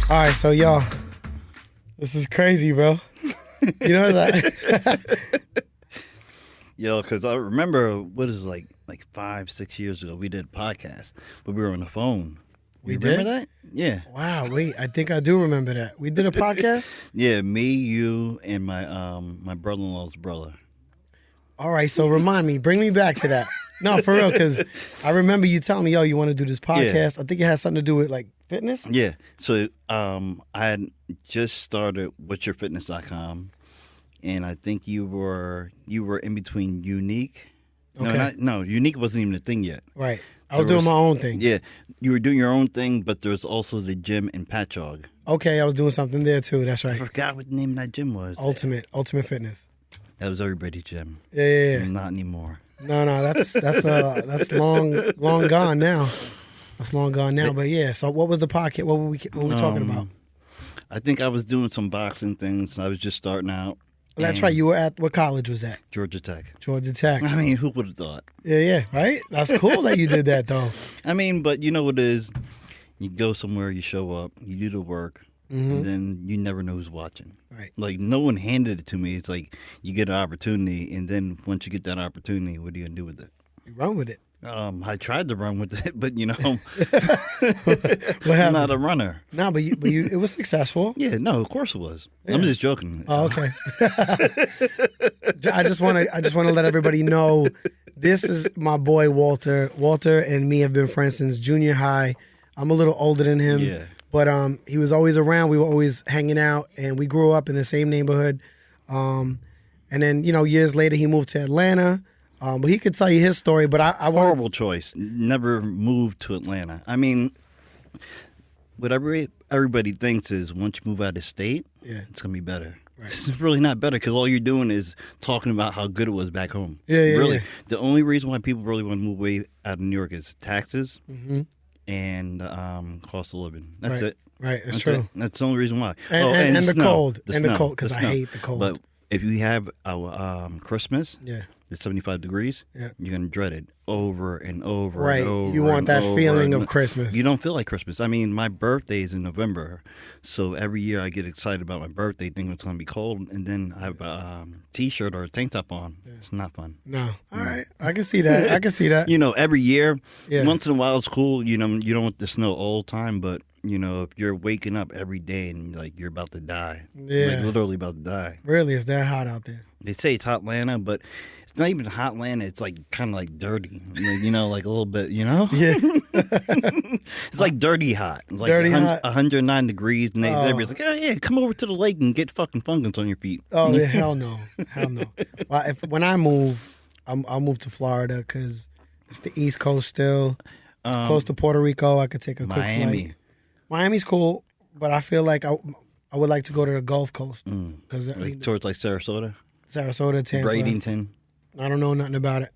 All right, so y'all, this is crazy, bro. You know that? Yo, because I remember, what is it, like 5-6 years ago, we did a podcast, but we were on the phone. We You did? remember that? Yeah. Wow, wait, I think I do remember that. We did a podcast? Yeah, me, you, and my brother-in-law's brother. All right, so remind me, bring me back to that. No, for real, because I remember you telling me, yo, you want to do this podcast. I think it has something to do with, like, fitness? Yeah. So I had just started what'syourfitness.com, and I think you were in between Unique. Okay. No, Unique wasn't even a thing yet. Right. I was doing my own thing. Yeah, you were doing your own thing, but there's also the gym in Patchogue. Okay, I was doing something there, too. That's I right. forgot what the name of that gym was. Ultimate Fitness. That was everybody's gym. Yeah. Not anymore. No, that's long gone now. That's long gone now. But yeah, so what was the podcast? What were we talking about? I think I was doing some boxing things. I was just starting out. That's right. You were at, what college was that? Georgia Tech. Georgia Tech. I mean, who would have thought? Yeah, right? That's cool that you did that, though. I mean, but you know what it is? You go somewhere, you show up, you do the work, and then you never know who's watching. Right. Like, no one handed it to me. It's like you get an opportunity, and then once you get that opportunity, what are you going to do with it? You run with it. I tried to run with it, but, you know, What I'm not happened? a runner. No, but you, it was successful. Yeah, no, of course it was. I'm just joking. Oh, okay. I just want to let everybody know this is my boy Walter. Walter and me have been friends since junior high. I'm a little older than him. Yeah. But he was always around. We were always hanging out, and we grew up in the same neighborhood. And then, years later, he moved to Atlanta. But he could tell you his story. But I want Horrible choice. Never moved to Atlanta. I mean, what everybody thinks is once you move out of state, it's going to be better. Right. It's really not better because all you're doing is talking about how good it was back home. Yeah, really. yeah. The only reason why people really want to move away out of New York is taxes and cost of living. That's it. Right, That's true. it. That's the only reason why. And the snow. cold. The And the snow. cold, 'cause The I snow. hate the cold. But if you have our Christmas, it's 75 degrees, Yeah. you're going to dread it over and over Right. and over. You want and that over feeling and of Christmas. You don't feel like Christmas. I mean, my birthday is in November, so every year I get excited about my birthday, thinking it's going to be cold, and then I have a T-shirt or a tank top on. It's not fun. No. All right. I can see that. I can see that. Every year, Yeah. once in a while it's cool. You don't want the snow all the time, but if you're waking up every day and you're about to die, like literally about to die. Really, it's that hot out there. They say it's hot Atlanta, but it's not even hot Atlanta. It's like kind of like dirty, like a little bit, Yeah. It's like dirty hot. It's like Dirty hot. 109 degrees, and everybody's like, oh yeah, come over to the lake and get fucking fungus on your feet. Oh, yeah, hell no. Hell no. Well, when I move, I'll move to Florida because it's the East Coast still. It's close to Puerto Rico. I could take a quick flight. Miami's cool, but I feel like I would like to go to the Gulf Coast. Cause Towards like Sarasota, Tampa. Bradenton. I don't know nothing about it.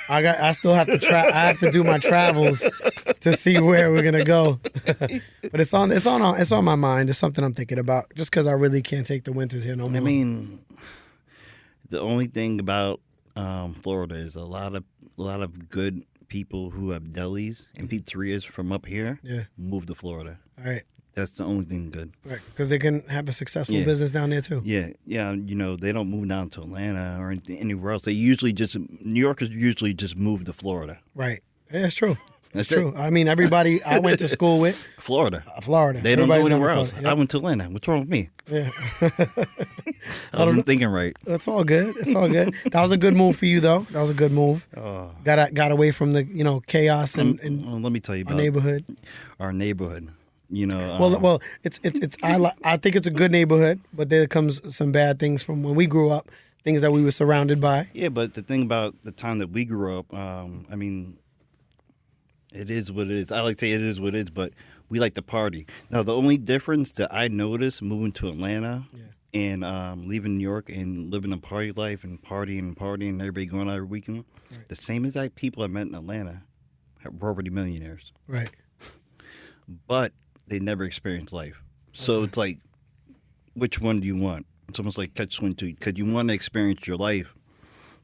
I still have to I have to do my travels to see where we're gonna go. But it's on my mind. It's something I'm thinking about. Just because I really can't take the winters here no more. I mean, the only thing about Florida is a lot of good people who have delis and pizzerias from up here move to Florida. All right. That's the only thing good. Right, because they can have a successful business down there too. Yeah. They don't move down to Atlanta or anywhere else. They usually New Yorkers usually just move to Florida. Right. Yeah, it's true. That's true. it. I mean, everybody I went to school with. Florida. Florida. They don't go Everybody's anywhere down else. to Florida. I went to Atlanta. What's wrong with me? Yeah. I wasn't thinking right. That's all good. It's all good. That was a good move for you, though. That was a good move. Got away from the chaos and let me tell you about neighborhood. Our neighborhood. Well, it's I think it's a good neighborhood, but there comes some bad things from when we grew up, things that we were surrounded by. Yeah, but the thing about the time that we grew up, I mean, it is what it is. I like to say it is what it is, but we like to party. Now, the only difference that I noticed moving to Atlanta and leaving New York and living a party life and partying, and everybody going out every weekend, the same exact people I met in Atlanta were already millionaires. Right. But they never experienced life. So it's like, which one do you want? It's almost like catch-22, because you want to experience your life,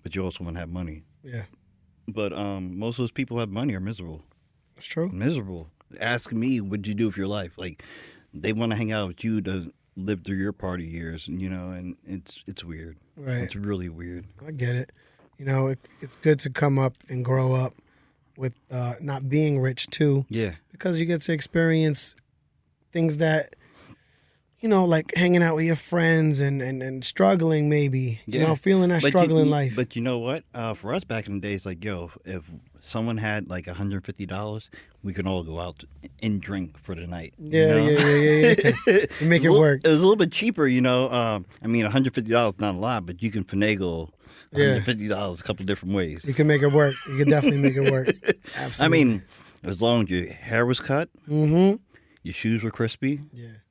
but you also want to have money. Yeah. But most of those people who have money are miserable. That's true. Miserable. Ask me, what'd you do with your life? Like, they want to hang out with you to live through your party years, and and it's weird. Right. It's really weird. I get it. It's good to come up and grow up with not being rich too. Yeah. Because you get to experience things that, like hanging out with your friends and struggling maybe. Yeah. Feeling that struggle in life. But you know what? For us back in the days, like, if someone had like $150, we could all go out and drink for the night. Yeah. You make it work. It was a little bit cheaper, $150 is not a lot, but you can finagle $150 a couple different ways. You can make it work. You can definitely make it work. Absolutely. As long as your hair was cut, your shoes were crispy,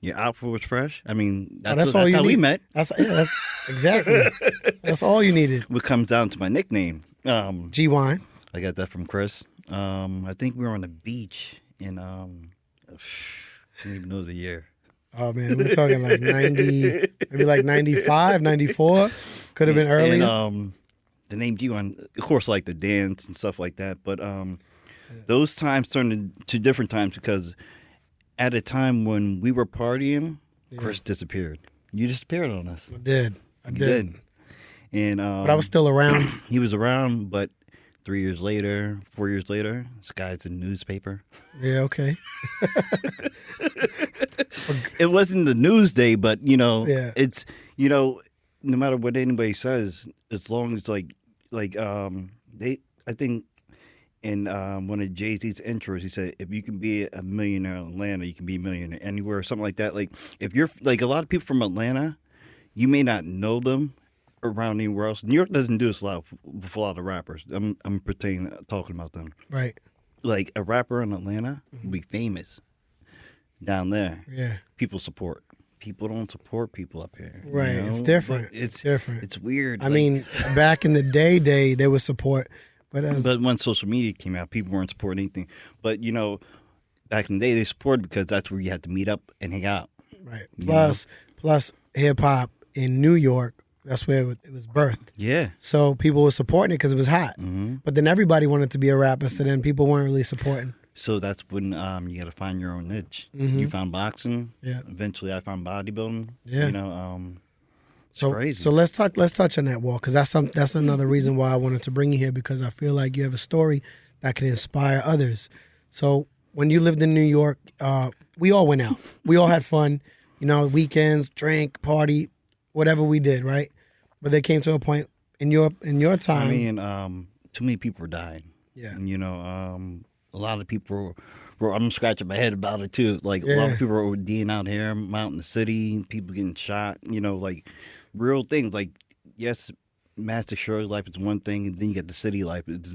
your outfit was fresh. That's all you how need. we met. That's exactly. That's all you needed. What comes down to my nickname, G-Wine. I got that from Chris. I think we were on the beach in I don't even know the year. Oh man, we're talking like 90, maybe like 95, 94. Could have been earlier. And the name G-Wine, of course, like the dance and stuff like that. But those times turned into different times because at a time when we were partying, Chris disappeared. You disappeared on us. I did. And but I was still around. He was around, but 4 years later, this guy's in the newspaper. Yeah, okay. It wasn't the news day, but it's no matter what anybody says, as long as I think in one of Jay-Z's intros, he said, if you can be a millionaire in Atlanta, you can be a millionaire anywhere, or something like that. Like, if you're like a lot of people from Atlanta, you may not know them around anywhere else. New York doesn't do this a lot with a lot of rappers. I'm talking about them. Right. Like a rapper in Atlanta will be famous down there. Yeah. People support. People don't support people up here. Right. It's different. It's different. It's weird. I mean, back in the day, there was support. But when social media came out, people weren't supporting anything. But, back in the day, they supported because that's where you had to meet up and hang out. Right. Plus hip-hop in New York, that's where it was birthed. Yeah. So people were supporting it because it was hot. Mm-hmm. But then everybody wanted to be a rapper, so then people weren't really supporting. So that's when you got to find your own niche. Mm-hmm. You found boxing. Yeah. Eventually, I found bodybuilding. Yeah. It's crazy. So let's touch on that, Walt, because that's another reason why I wanted to bring you here, because I feel like you have a story that can inspire others. So when you lived in New York, we all went out. We all had fun. Weekends, drink, party, whatever we did, right? But there came to a point in your time. Too many people were dying. Yeah. And, a lot of people were, I'm scratching my head about it too. Like, a lot of people were ODing out here, out in the city, people getting shot, like real things. Like, yes, mass destruction life is one thing, and then you get the city life. It's,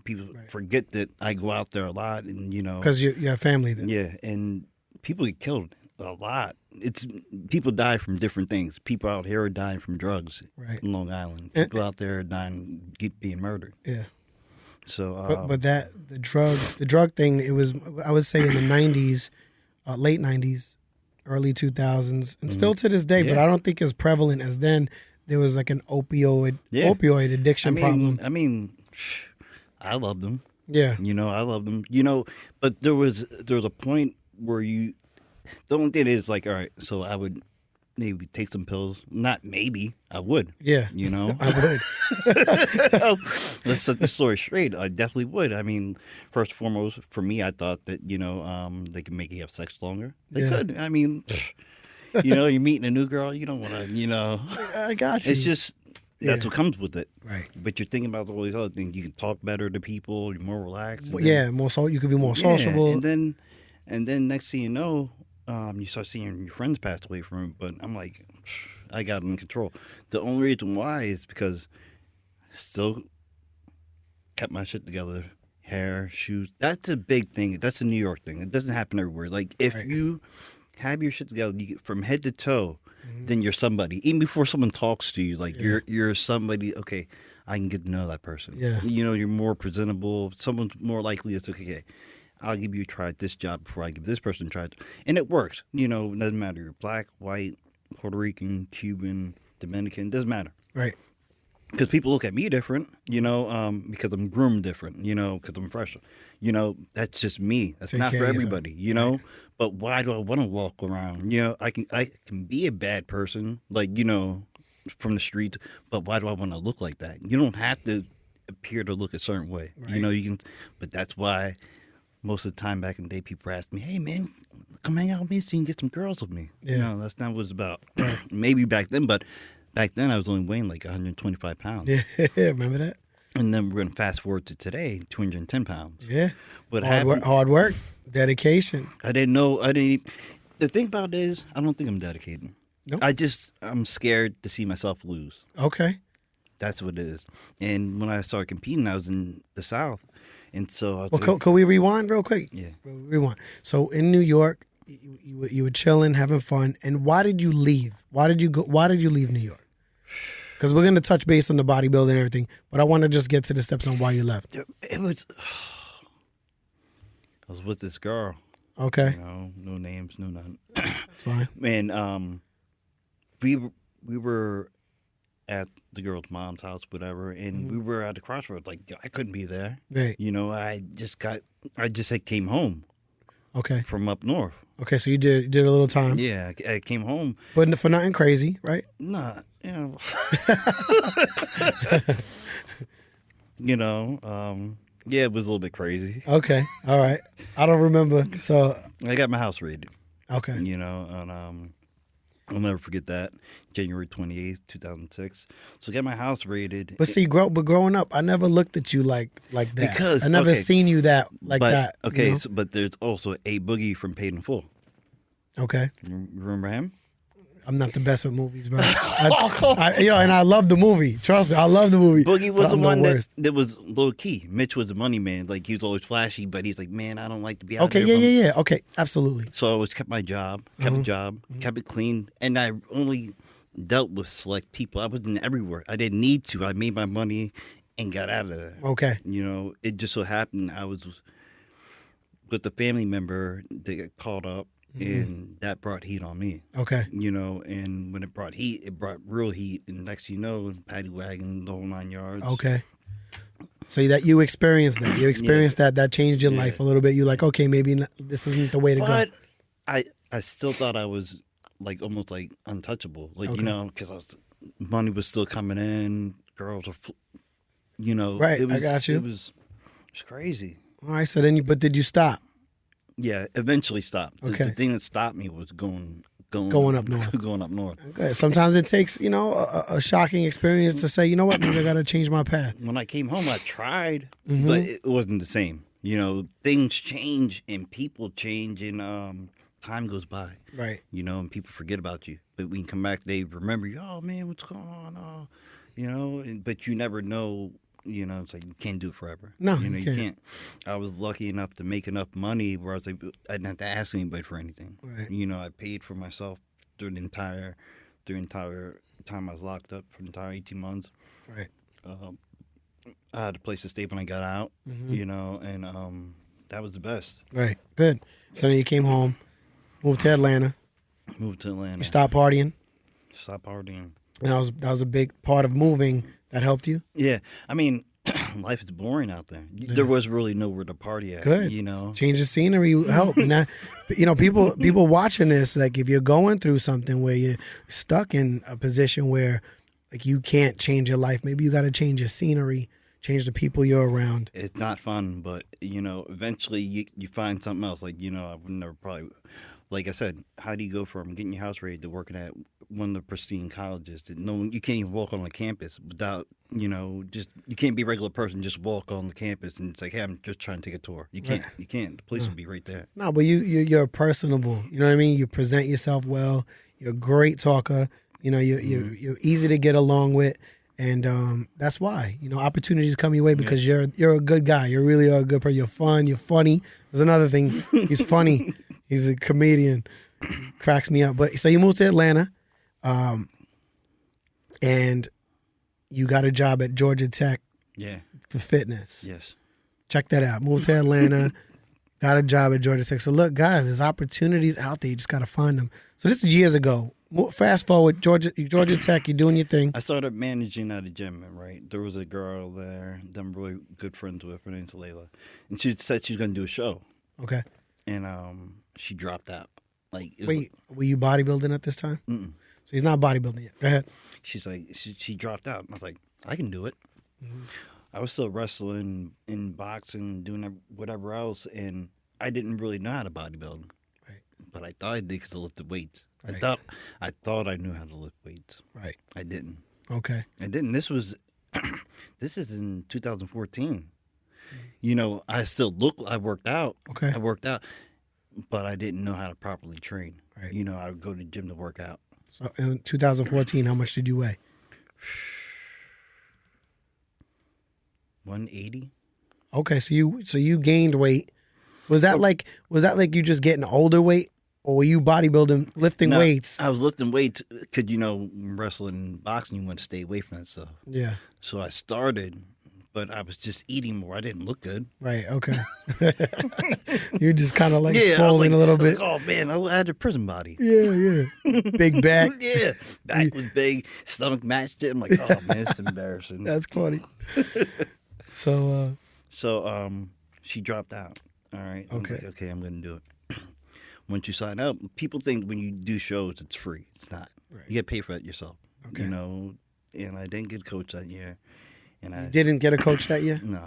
people forget that I go out there a lot, and, Because you have family there. Yeah, and people get killed a lot. People die from different things. People out here are dying from drugs in Long Island. People out there are dying, being murdered. Yeah. So, but the drug thing, it was, I would say, in the 90s, late 90s, early 2000s, and still to this day. But I don't think as prevalent as then. There was like an opioid addiction problem. I loved them. Yeah, I loved them. But there was a point where the only thing is, like, all right, so I would maybe take some pills. Not maybe, I would. Yeah. I would. Let's set the story straight. I definitely would. First and foremost, for me, I thought that, they could make you have sex longer. They could. You're meeting a new girl, you don't want to, I got you. It's just, that's what comes with it. Right. But you're thinking about all these other things. You can talk better to people. You're more relaxed. You could be more sociable. And then next thing you know, you start seeing your friends pass away from it. But I'm like, I got it in control. The only reason why is because I still kept my shit together. Hair, shoes. That's a big thing. That's a New York thing. It doesn't happen everywhere. Like, if you have your shit together, you get from head to toe, then you're somebody. Even before someone talks to you, like, you're somebody. Okay, I can get to know that person. Yeah. You're more presentable. Someone's more likely to, okay, I'll give you a try at this job before I give this person a try. And it works. It doesn't matter. You're black, white, Puerto Rican, Cuban, Dominican. It doesn't matter. Right. because people look at me different, because I'm groomed different, because I'm fresh. That's just me. That's not for everybody, Right. But why do I want to walk around? I can be a bad person, from the street, but why do I want to look like that? You don't have to appear to look a certain way. Right. You can, but that's why most of the time back in the day, people ask me, "Hey, man, come hang out with me so you can get some girls with me." Yeah. That's not what it's about. Maybe back then, but back then I was only weighing like 125 pounds. Yeah, remember that? And then we're going to fast forward to today, 210 pounds. Yeah. What hard work, dedication. I didn't know. The thing about it is, I don't think I'm dedicated. Nope. I'm scared to see myself lose. Okay. That's what it is. And when I started competing, I was in the South. And so I was could we rewind real quick? Yeah. Rewind. So in New York, you were chilling, having fun. And why did you leave? Why did you leave New York? Because we're going to touch base on the bodybuilding and everything, but I want to just get to the steps on why you left. I was with this girl. Okay. No names, no nothing. Fine. And we were at the girl's mom's house, whatever, and we were at the crossroads. Like, I couldn't be there. Right. I just came home. Okay. From up north. Okay, so you did a little time. Yeah, I came home. But for nothing crazy, right? Nah, yeah, it was a little bit crazy. Okay, all right. I don't remember, so. I got my house raided. Okay. And I'll never forget that. January 28th, 2006. So I got my house raided. But see, growing up, I never looked at you like that. Because I never seen you that that. Okay, but there's also a Boogie from Paid in Full. Okay. Remember him? I'm not the best with movies, bro. And I love the movie. Trust me, I love the movie. Boogie was the one that was low key. Mitch was the money man. Like, he was always flashy, but he's like, man, I don't like to be out there. Okay, yeah. Okay, absolutely. So I always kept my job, kept it clean, and I only dealt with select people. I wasn't everywhere. I didn't need to. I made my money and got out of there. Okay. It just so happened I was with a family member that got called up. And that brought heat on me. Okay. And when it brought heat, it brought real heat. And next thing you know, paddy wagon, the whole 9 yards. Okay. So that you experienced that. You experienced that changed your life a little bit. You're like, okay, maybe this isn't the way to go. But I still thought I was like almost like untouchable. Like, because money was still coming in. Girls are, Right, I got you. It was crazy. All right, so then but did you stop? Yeah, eventually stopped. Okay. The thing that stopped me was going up north. Going up north. Okay. Sometimes it takes, a shocking experience to say, you know what, maybe I got to change my path. When I came home, I tried, but it wasn't the same. Things change and people change and time goes by. Right. And people forget about you. But when you come back, they remember you. Oh, man, what's going on? Oh, but you never know. It's like you can't do it forever. No, you can't. I was lucky enough to make enough money where I was like, I didn't have to ask anybody for anything. Right. I paid for myself during the entire time I was locked up for the entire 18 months. Right. I had a place to stay when I got out. And that was the best. Right. Good. So then you came home, moved to Atlanta. You stopped partying. Stopped partying. And that was a big part of moving. That helped you? Yeah. I mean, life is boring out there. Yeah. There was really nowhere to party at. Good. Change the scenery help. And that, people watching this, like if you're going through something where you're stuck in a position where like you can't change your life, maybe you got to change your scenery, change the people you're around. It's not fun, but eventually you find something else. Like, I would never probably, like I said, how do you go from getting your house raided to working at one of the pristine colleges that you can't even walk on the campus without, just, you can't be a regular person, just walk on the campus and it's like, hey, I'm just trying to take a tour. You can't. Right. You can't. The police will be right there. No, but you're personable. You know what I mean? You present yourself well. You're a great talker. You're easy to get along with. And that's why, opportunities come your way because you're a good guy. You really are a good person. You're fun. You're funny. There's another thing. He's funny. He's a comedian. Cracks me up. But so you moved to Atlanta. And you got a job at Georgia Tech for fitness. Yes. Check that out. Moved to Atlanta, got a job at Georgia Tech. So look, guys, there's opportunities out there. You just got to find them. So this is years ago fast forward, Georgia Tech, you're doing your thing. I started managing at a gym, right? There was a girl there that I'm really good friends with. Her name's Layla. And she said she was going to do a show. Okay. And she dropped out. Wait, were you bodybuilding at this time? Mm-mm. So he's not bodybuilding yet. Go ahead. She's like, she dropped out. I was like, I can do it. Mm-hmm. I was still wrestling and boxing, doing whatever else, and I didn't really know how to bodybuild. Right. But I thought I did because I lifted weights. Right. I thought I knew how to lift weights. Right. I didn't. Okay. I didn't. This is in 2014. Mm-hmm. I worked out. Okay. I worked out, but I didn't know how to properly train. Right. I would go to the gym to work out. So in 2014, how much did you weigh? 180. Okay, so you gained weight. Was that like you just getting older weight, or were you bodybuilding, lifting weights? I was lifting weights because wrestling and boxing, you want to stay away from that stuff. Yeah. So I started, but I was just eating more. I didn't look good. Right. Okay. You just kind of swollen a little bit. Oh man, I had a prison body. Yeah. Big back. Yeah, back was big. Stomach matched it. I'm like, oh man, it's embarrassing. That's funny. So she dropped out. All right. Okay. I'm like, okay, I'm going to do it. Once you sign up, people think when you do shows, it's free. It's not. Right. You get paid for it yourself. Okay. And I didn't get a coach that year. And I didn't get a coach that year? No,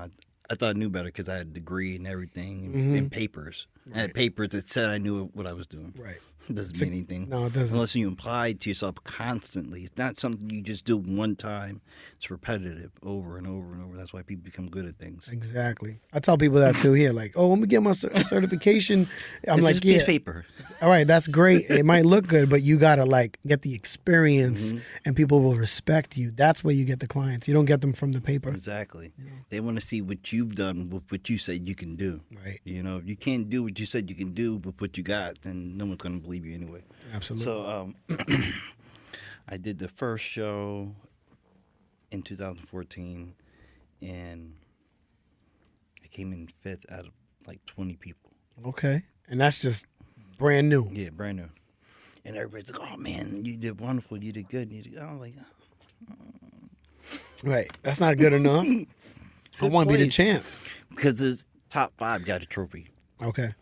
I thought I knew better because I had a degree and everything and papers. Right. I had papers that said I knew what I was doing. Right. It doesn't mean anything. No, it doesn't. Unless you imply to yourself constantly. It's not something you just do one time. It's repetitive over and over and over. That's why people become good at things. Exactly. I tell people that too here. Like, oh, let me get my certification. I'm it's like, just a piece of paper. All right, that's great. It might look good, but you got to get the experience and people will respect you. That's where you get the clients. You don't get them from the paper. Exactly. They want to see what you've done with what you said you can do. Right. If you can't do what you said you can do with what you got, then no one's going to believe you anyway. Absolutely. So I did the first show in 2014, and I came in 5th out of 20 people. Okay. And that's just brand new. Yeah, brand new. And everybody's like, oh, man, you did wonderful. You did good. I'm like, Right. That's not good enough. I want to be the champ. Because the top 5 got a trophy. Okay.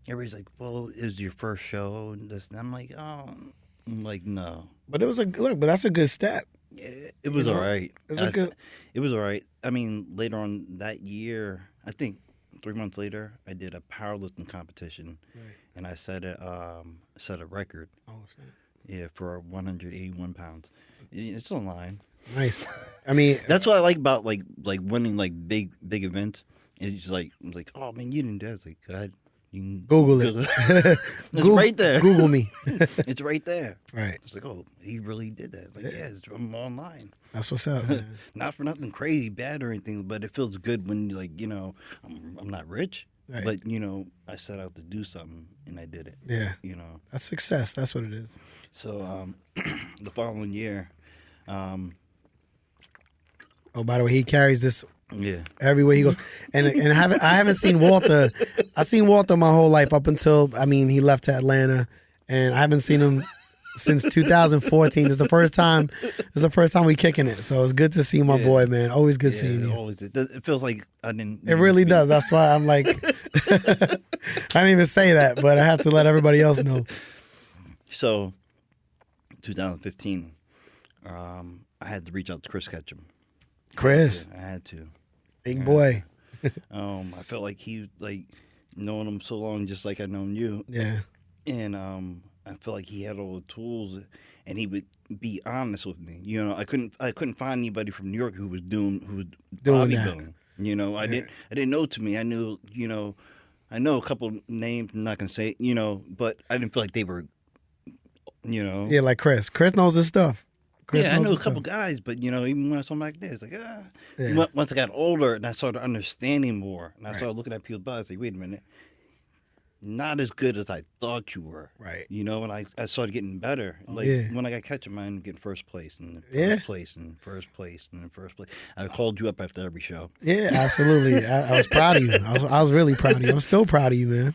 Everybody's like, well, it was your first show. And this. And I'm like, no. But it was but that's a good step. Yeah, it was all right. It was all right. I mean, later on that year, I think 3 months later, I did a powerlifting competition. Right. And I set a record. Oh, snap. Yeah, for 181 pounds. It's online. Nice. I mean, that's what I like about winning big events. It's just I'm like, oh man, you didn't do it. It's like, go ahead. You can Google it. It's right there. Google me. It's right there. Right. It's like, oh, he really did that. It's like, yeah, I'm online. That's what's up, man. Not for nothing crazy, bad or anything, but it feels good when I'm not rich, right. But I set out to do something and I did it. Yeah. That's success. That's what it is. So the following year. Oh, by the way, he carries this. Yeah. Everywhere he goes, and I haven't seen Walter. I've seen Walter my whole life up until he left to Atlanta, and I haven't seen him since 2014. It's the first time. It's the first time we kicking it. So it's good to see my boy, man. Always good seeing you. Always. It feels like I didn't. It really does. That's why I'm like, I didn't even say that, but I have to let everybody else know. So, 2015, I had to reach out to Chris Ketchum. Chris, I had to. Big boy. I felt like he knowing him so long, just like I known you. Yeah. And I felt like he had all the tools, and he would be honest with me. I couldn't find anybody from New York who was doing bodybuilding. I didn't know to me. I knew I know a couple names. I'm not gonna say but I didn't feel like they were. Yeah, like Chris. Chris knows his stuff. I know a couple guys, but even when I saw him like this, once I got older and I started understanding more, and I started looking at people's bodies, like, wait a minute, not as good as I thought you were, right? And I started getting better. When I got Ketchum, I ended up getting first place and first place and first place and then first place. I called you up after every show. Yeah, absolutely. I was proud of you. I was really proud of you. I'm still proud of you, man.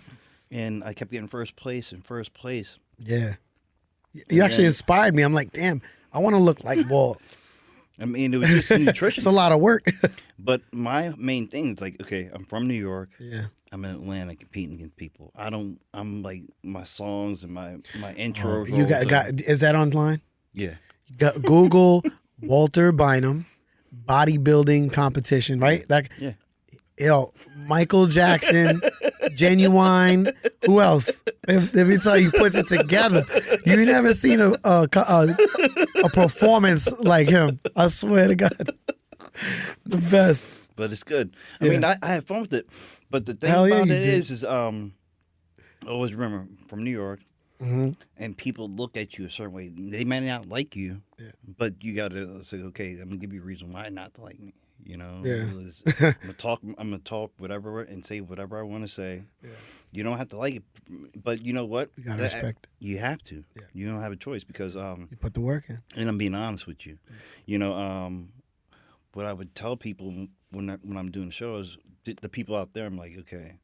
And I kept getting first place and first place. Yeah. You actually inspired me. I'm like, damn, I want to look like Walt. I mean, it was just nutrition. It's a lot of work. But my main thing is like, okay, I'm from New York. Yeah. I'm in Atlanta competing against people. I'm like, my songs and my intros. You got is that online? Yeah. Google Walter Bynum bodybuilding competition, right? Like, yeah. Michael Jackson, Genuine. Who else? Let me tell you, puts it together. You never seen a performance like him. I swear to God, the best. But it's good. I mean, I have fun with it. But the thing about it is always remember, from New York, and people look at you a certain way. They may not like you, but you got to say, okay, I'm gonna give you a reason why not to like me. You know, I'm gonna talk whatever and say whatever I want to say. Yeah. You don't have to like it, but you know what? You gotta respect. You have to. Yeah. You don't have a choice because you put the work in. And I'm being honest with you. Yeah. You know, what I would tell people when I'm doing shows, the people out there, I'm like, okay,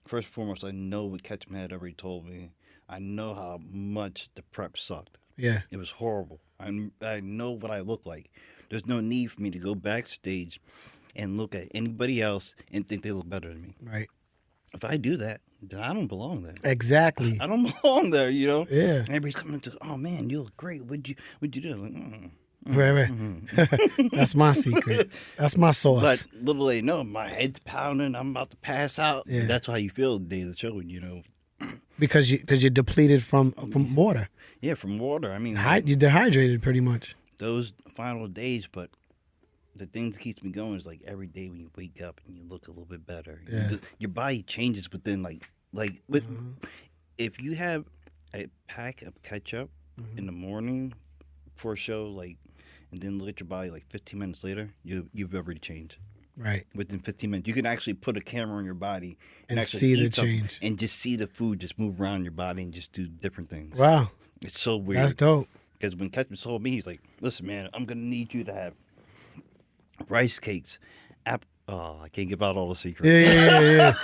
first and foremost, I know what Ketchum had already told me. I know how much the prep sucked. Yeah, it was horrible. I know what I look like. There's no need for me to go backstage and look at anybody else and think they look better than me. Right. If I do that, then I don't belong there. Exactly. I don't belong there, you know? Yeah. And everybody's coming to, oh, man, you look great. What'd you do? Like, Right. That's my secret. That's my sauce. But little they know, my head's pounding. I'm about to pass out. Yeah. That's how you feel the day of the show, you know. Because you're depleted from water. Yeah, from water. I mean, you're dehydrated pretty much. Those final days, but the thing that keeps me going is like every day when you wake up and you look a little bit better. Yeah. Your body changes within if you have a pack of ketchup in the morning for a show, and then look at your body 15 minutes later, you've already changed. Right. Within 15 minutes, you can actually put a camera on your body and see the change, and just see the food just move around your body and just do different things. Wow, it's so weird. That's dope. Because when Ketchum told me, he's like, "Listen, man, I'm gonna need you to have rice cakes, I can't give out all the secrets." Yeah.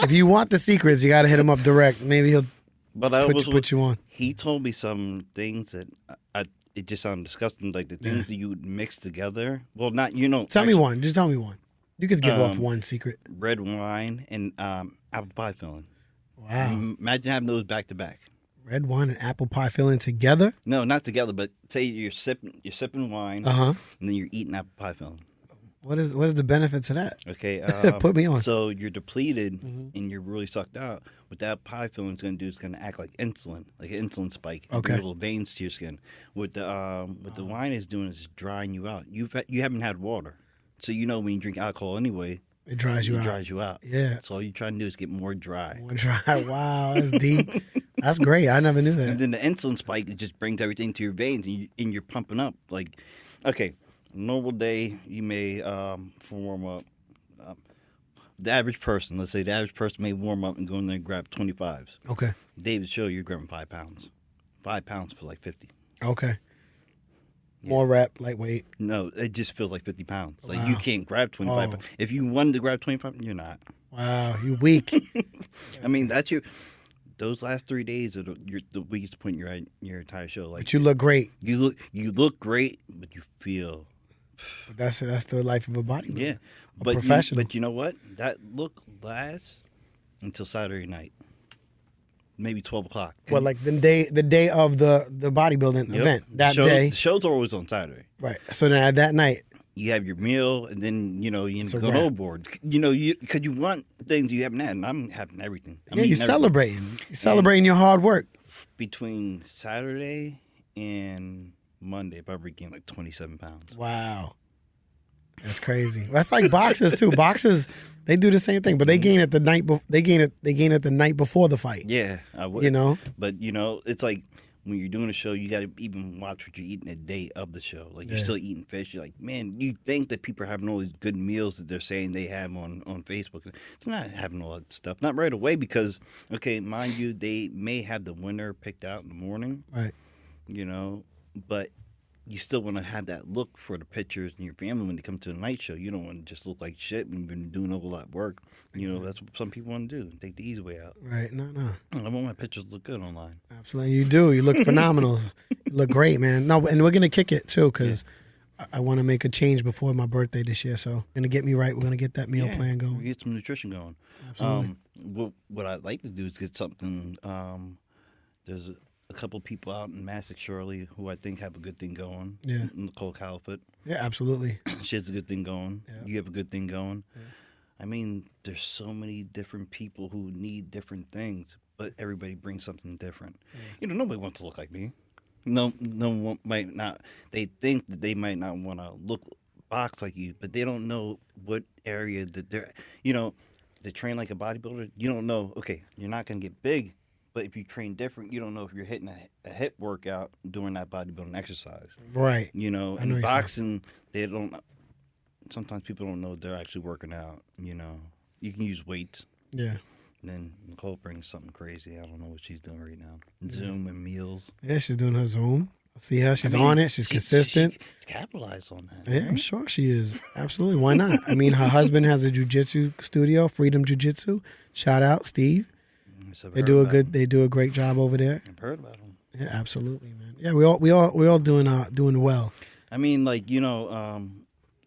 If you want the secrets, you got to hit him up direct. Maybe he'll put you on. He told me some things that it just sounded disgusting, like the things that you would mix together. Well, not Tell me one. Just tell me one. You could give off one secret. Red wine and apple pie filling. Wow. Imagine having those back to back. Red wine and apple pie filling together? No, not together, but say you're sipping wine, and then you're eating apple pie filling. What is the benefit to that? Okay, put me on. So you're depleted and you're really sucked out. What that pie filling is going to do is going to act like an insulin spike. Okay. Little veins to your skin. What the wine is doing is drying you out. You haven't had water, so when you drink alcohol anyway, it dries you out. It dries you out. Yeah. So all you're trying to do is get more dry. More dry. Wow, that's deep. That's great. I never knew that. And then the insulin spike, it just brings everything to your veins, and you're pumping up. Okay, normal day, you may warm up. The average person, let's say the average person may warm up and go in there and grab 25s. Okay. David show you're grabbing 5 pounds. 5 pounds for 50. Okay. Yeah. More rep, lightweight. No, it just feels like 50 pounds. Wow. You can't grab 25 pounds. If you wanted to grab 25, you're not. Wow, you're weak. I mean, those last 3 days are the weakest point you're at your entire show. But you look great. You look great, but you feel. But that's the life of a bodybuilder. Yeah, professional. But you know what? That look lasts until Saturday night, maybe 12 o'clock. Well, the day of the bodybuilding event. The shows are always on Saturday. Right. So then at that night, you have your meal, and then you go overboard. Because you want things you haven't had, and I'm having everything. You're celebrating. You're celebrating your hard work. Between Saturday and Monday, I regained 27 pounds. Wow, that's crazy. That's like boxers too. Boxers, they do the same thing, but they gain it the night. They gain it the night before the fight. Yeah, I would. But it's like when you're doing a show, you got to even watch what you're eating the day of the show. You're still eating fish. You're like, man, you think that people are having all these good meals that they're saying they have on Facebook. They're not having all that stuff. Not right away because, okay, mind you, they may have the winner picked out in the morning. Right. But you still want to have that look for the pictures and your family when they come to the night show. You don't want to just look like shit when you've been doing a whole lot of work. You know, that's what some people want to do. Take the easy way out. Right. No. I want my pictures to look good online. Absolutely. You do. You look phenomenal. You look great, man. No, and we're going to kick it, too, because I want to make a change before my birthday this year. So, going to get me right. We're going to get that meal plan going. Get some nutrition going. Absolutely. What I'd like to do is get something. There's a couple people out in Massac, Shirley, who I think have a good thing going. Yeah. Nicole Caliphate. Yeah, absolutely. She has a good thing going. Yeah. You have a good thing going. Yeah. I mean, there's so many different people who need different things, but everybody brings something different. Yeah. You know, nobody wants to look like me. No one might not. They think that they might not want to look box like you, but they don't know what area that they're. You know, they train like a bodybuilder. You don't know. Okay, you're not gonna get big. But if you train different, you don't know if you're hitting a hip workout during that bodybuilding exercise. Right. You know, and boxing, they don't. Sometimes people don't know they're actually working out. You know, you can use weights. Yeah. And then Nicole brings something crazy. I don't know what she's doing right now. Zoom and meals. Yeah, she's doing her Zoom. I see her. She's on it. She's consistent. She capitalized on that. Yeah, right? I'm sure she is. Absolutely. Why not? I mean, her husband has a jiu-jitsu studio, Freedom Jiu-Jitsu. Shout out, Steve. They do a great job over there. I've heard about them. Yeah, absolutely, man. Yeah, we all doing well. I mean, like, you know,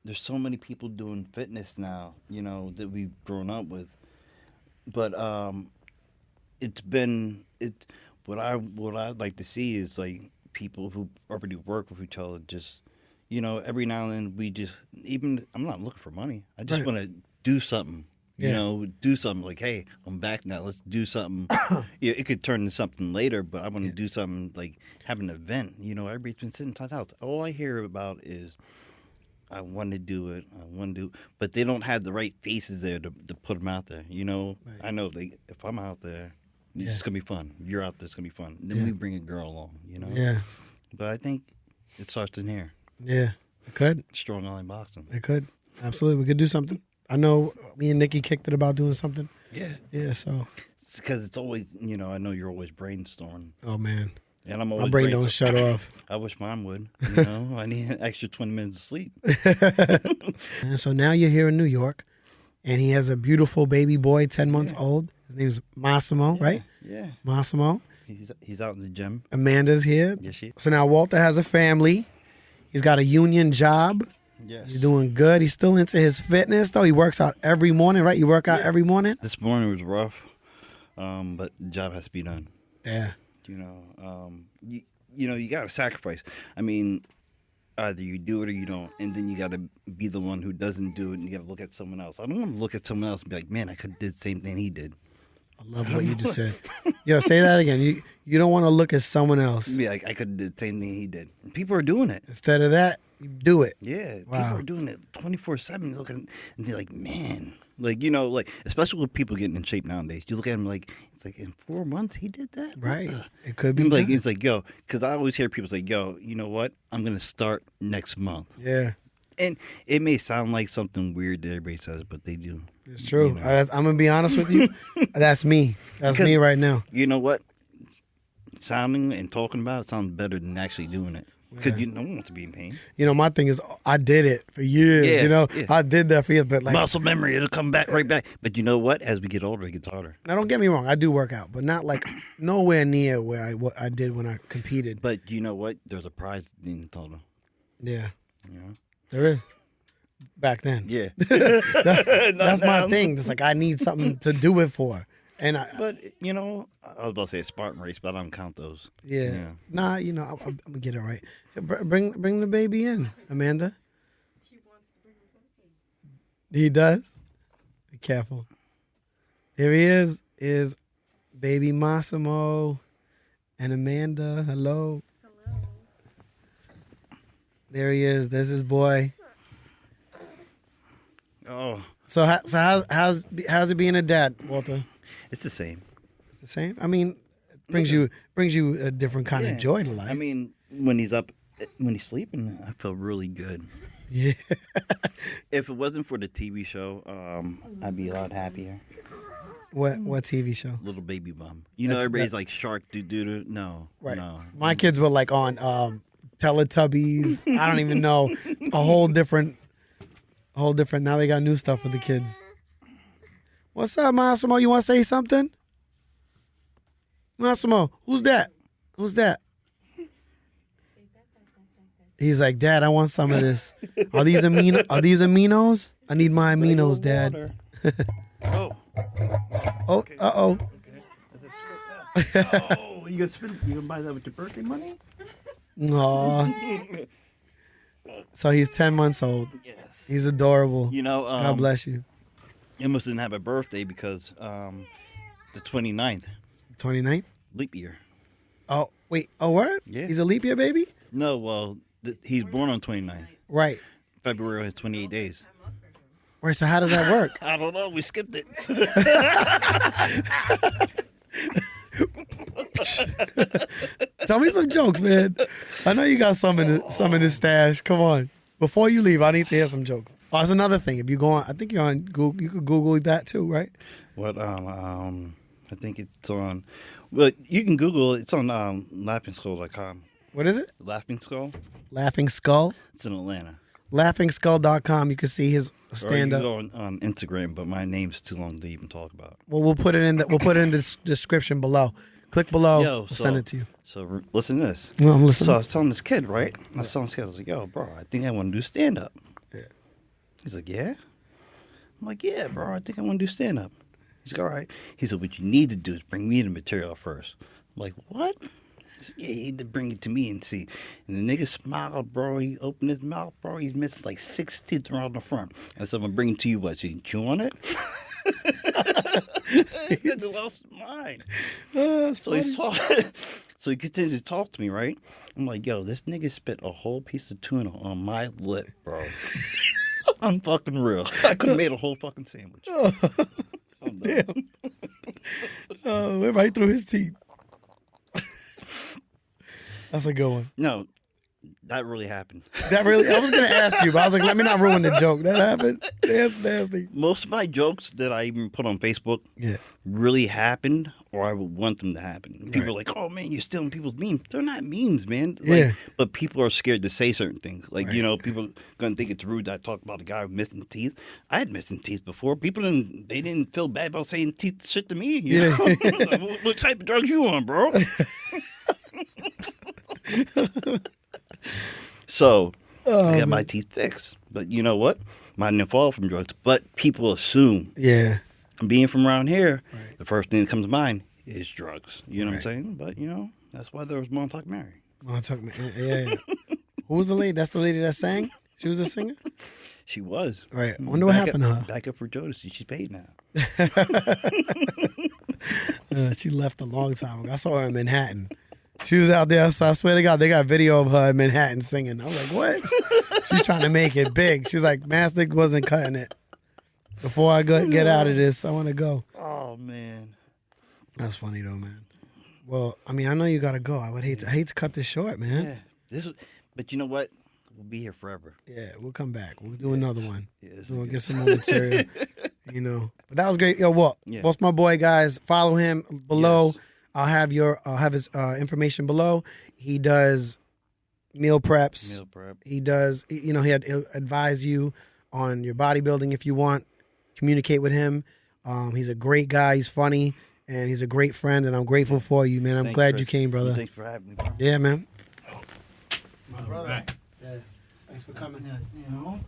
there's so many people doing fitness now, you know, that we've grown up with. But what I'd like to see is like people who already work with each other. Just, you know, every now and then we just I'm not looking for money. I just want to do something. You know, do something like, hey, I'm back now. Let's do something. Yeah, it could turn into something later, but I want to do something like have an event. You know, everybody's been sitting inside the house. All I hear about is I want to do it. But they don't have the right faces there to put them out there. You know, I know if I'm out there, it's gonna be fun. If you're out there, it's gonna be fun. Then we bring a girl along. You know. Yeah. But I think it starts in here. Yeah, it could. Strong line boxing. It could. Absolutely, we could do something. I know me and Nikki kicked it about doing something. Yeah. Yeah, so. Because it's always, you know, I know you're always brainstorming. Oh, man. And I'm always my brain don't shut off. I wish mine would. You know, I need an extra 20 minutes of sleep. And so now you're here in New York, and he has a beautiful baby boy, 10 months old. His name is Massimo, right? Yeah. Massimo. He's out in the gym. Amanda's here. Yes, she is. So now Walter has a family. He's got a union job. Yes. He's doing good. He's still into his fitness, though. He works out every morning, right? You work out every morning? This morning was rough, but the job has to be done. Yeah. You know, you got to sacrifice. I mean, either you do it or you don't, and then you got to be the one who doesn't do it, and you got to look at someone else. I don't want to look at someone else and be like, man, I could have did the same thing he did. I love what you just said. Yo, say that again. You don't want to look at someone else. Be like, I could have did the same thing he did. And people are doing it. Instead of that, you do it. Yeah, wow. People are doing it 24/7. Looking, and they're like, man, like, you know, like, especially with people getting in shape nowadays. You look at them like, it's like in 4 months he did that. Right. It could be like, it's like, yo, because I always hear people say, yo, you know what? I'm gonna start next month. Yeah. And it may sound like something weird that everybody says, but they do. It's true. You know? I'm gonna be honest with you. That's me. That's me right now. You know what? Sounding and talking about it sounds better than actually doing it. Because no one wants to be in pain. You know, my thing is, I did it for years. Yeah, you know, I did that for years. But like muscle memory, it'll come back right back. But you know what? As we get older, it gets harder. Now, don't get me wrong. I do work out, but not like nowhere near where what I did when I competed. But you know what? There's a prize in the total. Yeah. You know? There is. Back then. Yeah. That's my thing. It's like I need something to do it for. But, you know, I was about to say a Spartan race, but I don't count those. Yeah. Nah, you know, I'm going to get it right. Bring the baby in, Amanda. He wants to bring his in. He does? Be careful. Here he is baby Massimo and Amanda. Hello. Hello. There he is. There's his boy. Oh. So how's it being a dad, Walter? It's the same. It's the same. I mean, it brings you a different kind of joy to life. I mean, when he's sleeping, I feel really good. Yeah. If it wasn't for the TV show, I'd be a lot happier. What TV show? Little Baby Bum. You know, everybody's like Shark doo. No, right. No. My kids were like on Teletubbies. I don't even know. A whole different. Now they got new stuff for the kids. What's up, Massimo? You want to say something? Massimo, who's that? Who's that? He's like, Dad, I want some of this. Are these aminos? I need my aminos, Dad. Oh. Oh, uh-oh. Oh, you gonna buy that with your birthday money? Aw. So he's 10 months old. Yes. He's adorable. You know, God bless you. He almost didn't have a birthday because the 29th. 29th? Leap year. Oh, wait. Oh, what? Yeah. He's a leap year baby? No, well, he's born on 29th. Right. February has 28 days. Right, so how does that work? I don't know. We skipped it. Tell me some jokes, man. I know you got some in the stash. Come on. Before you leave, I need to hear some jokes. Oh, that's another thing. If you go on, I think you're on Google. You could Google that too, right? What? I think it's on. Well, you can Google it. It's on LaughingSkull.com. What is it? Laughing Skull. Laughing Skull. It's in Atlanta. LaughingSkull.com. You can see his stand up. Or you can go on Instagram, but my name's too long to even talk about. Well, we'll put it in the description below. Click below. We'll send it to you. So listen to this. Well, I'm listening. So I was telling this kid, right? I was like, yo, bro, I think I want to do stand up. Yeah. He's like, yeah? I'm like, yeah, bro, I think I want to do stand up. He's like, all right. He said, what you need to do is bring me the material first. I'm like, what? He said, yeah, you need to bring it to me and see. And the nigga smiled, bro. He opened his mouth, bro. He's missing like 6 teeth around the front. And so I'm going to bring it to you. What, so you can chew on it? He lost his mind. So he continued to talk to me, right? I'm like, yo, this nigga spit a whole piece of tuna on my lip, bro. I'm fucking real. I could have made a whole fucking sandwich. Damn. Went right through his teeth. That's a good one. No, that really happened. I was going to ask you, but I was like, let me not ruin the joke. That happened? That's nasty. Most of my jokes that I even put on Facebook really happened, or I would want them to happen. People are like, oh, man, you're stealing people's memes. They're not memes, man. Like, but people are scared to say certain things. Like, you know, people are going to think it's rude that I talk about a guy with missing teeth. I had missing teeth before. People didn't feel bad about saying teeth shit to me. You know? Like, what type of drugs you on, bro? So I got my teeth fixed. But you know what? Mine didn't fall from drugs. But people assume. Yeah. Being from around here, the first thing that comes to mind is drugs. You know what I'm saying? But, you know, that's why there was Montauk Mary. Yeah. Who was the lady? That's the lady that sang? She was a singer? She was. Right. I wonder what happened to her. Back up for Jodeci. She's paid now. She left a long time ago. I saw her in Manhattan. She was out there. So I swear to God, they got video of her in Manhattan singing. I was like, what? She's trying to make it big. She's like, Mastic wasn't cutting it. Before I get out of this, I want to go. Oh, man. That's funny, though, man. Well, I mean, I know you got to go. I hate to cut this short, man. Yeah. But you know what? We'll be here forever. Yeah, we'll come back. We'll do another one. Yeah, we'll get some more material, you know. But that was great. Yo, what? Yeah. What's my boy, guys? Follow him below. Yes. I'll have his information below. He does meal preps. Meal prep. He does, you know, he'll advise you on your bodybuilding if you want. Communicate with him. He's a great guy. He's funny, and he's a great friend, and I'm grateful for you, man. I'm glad you came, brother. Thanks for having me, bro. Yeah, man. My brother. Yeah. Thanks for coming. You know?